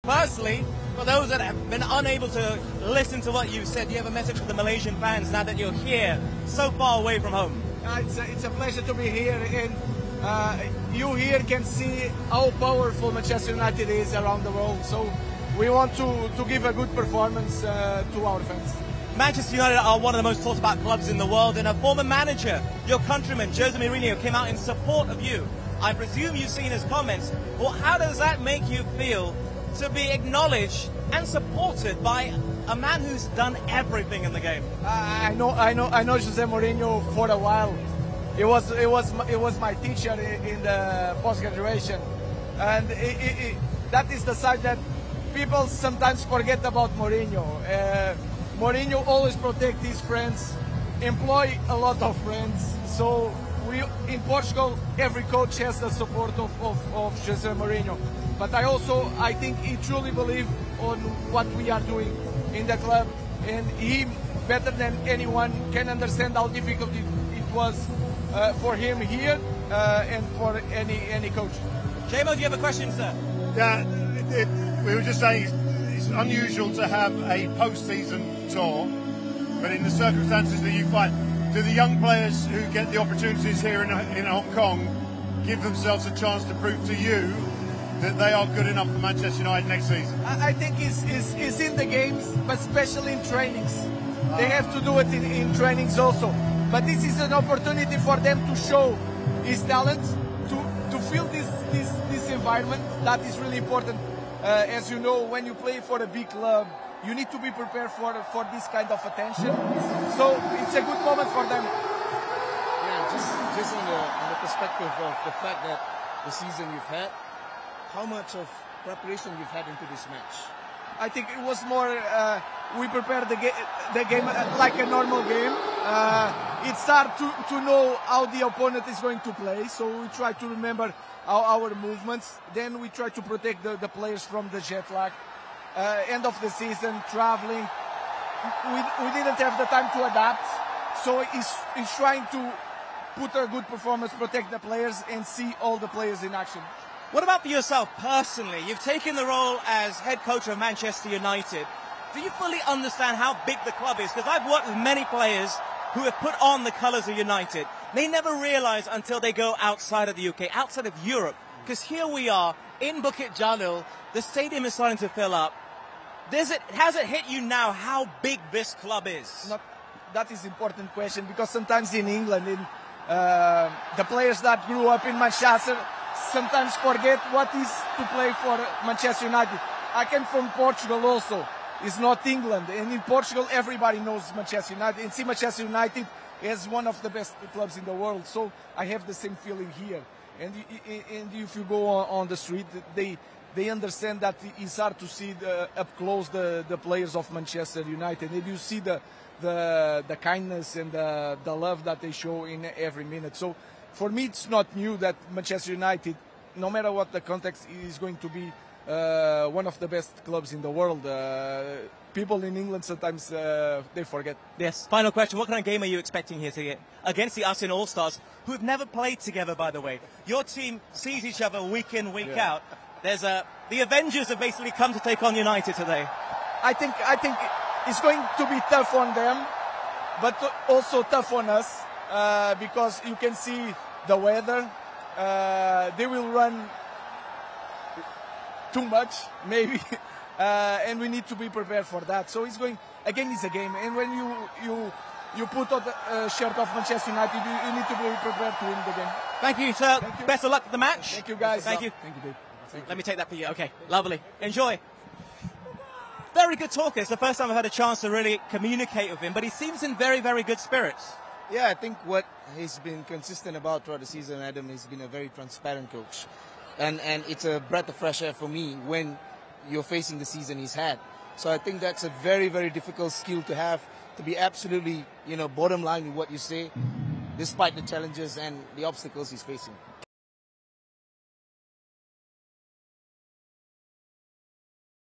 Firstly, for those that have been unable to listen to what you said, do you have a message for the Malaysian fans now that you're here, so far away from home? It's a pleasure to be here, and you here can see how powerful Manchester United is around the world. So we want to give a good performance to our fans. Manchester United are one of the most talked about clubs in the world, and a former manager, your countryman, Jose Mourinho, came out in support of you. I presume you've seen his comments. Well, how does that make you feel to be acknowledged and supported by a man who's done everything in the game? I know Jose Mourinho for a while. It was my teacher in the post-graduation, and that is the side that people sometimes forget about Mourinho. Mourinho always protect his friends, employ a lot of friends. So in Portugal, every coach has the support of Jose Mourinho. But I think he truly believes on what we are doing in the club, and he, better than anyone, can understand how difficult it was for him here and for any coach. JMO, do you have a question, sir? Yeah, we were just saying it's unusual to have a post-season tour, but in the circumstances that you find, do the young players who get the opportunities here in Hong Kong give themselves a chance to prove to you that they are good enough for Manchester United next season? I think it's in the games, but especially in trainings. They have to do it in trainings also. But this is an opportunity for them to show his talent, to feel this environment. That is really important. As you know, when you play for a big club, you need to be prepared for this kind of attention. So it's a good moment for them. Yeah, just on the perspective of the fact that the season you've had, how much of preparation you've had into this match? I think it was more, we prepared the game like a normal game. It's hard to know how the opponent is going to play, so we try to remember our movements. Then we try to protect the players from the jet lag. End of the season, traveling. We didn't have the time to adapt, so he's trying to put a good performance, protect the players, and see all the players in action. What about for yourself personally? You've taken the role as head coach of Manchester United. Do you fully understand how big the club is? Because I've worked with many players who have put on the colours of United. They never realise until they go outside of the UK, outside of Europe. Because here we are in Bukit Jalil, the stadium is starting to fill up. Has it hit you now how big this club is? That is an important question, because sometimes in England, the players that grew up in Manchester sometimes forget what is to play for Manchester United. I came from Portugal also. It's not England. And in Portugal, everybody knows Manchester United. And see Manchester United as one of the best clubs in the world. So I have the same feeling here. And if you go on the street, they understand that it's hard to see up close the players of Manchester United. And you see the kindness and the love that they show in every minute. So for me, it's not new that Manchester United, no matter what the context, is going to be one of the best clubs in the world. People in England sometimes they forget. Yes. Final question. What kind of game are you expecting here today against the Asean All-Stars, who have never played together, by the way? Your team sees each other week in, week out. There's the Avengers have basically come to take on United today. I think it's going to be tough on them, but also tough on us, because you can see the weather. They will run too much, maybe, and we need to be prepared for that. So it's a game, and when you put on the shirt of Manchester United, you need to be prepared to win the game. Thank you, sir. Thank you. Best of luck with the match. Thank you, guys. Thank you. Thank you, Dave. Let me take that for you. Okay, lovely. Enjoy. Very good talker. It's the first time I've had a chance to really communicate with him, but he seems in very, very good spirits. Yeah, I think what he's been consistent about throughout the season, Adam, he's been a very transparent coach. And it's a breath of fresh air for me when you're facing the season he's had. So I think that's a very, very difficult skill to have, to be absolutely, bottom line with what you say, despite the challenges and the obstacles he's facing.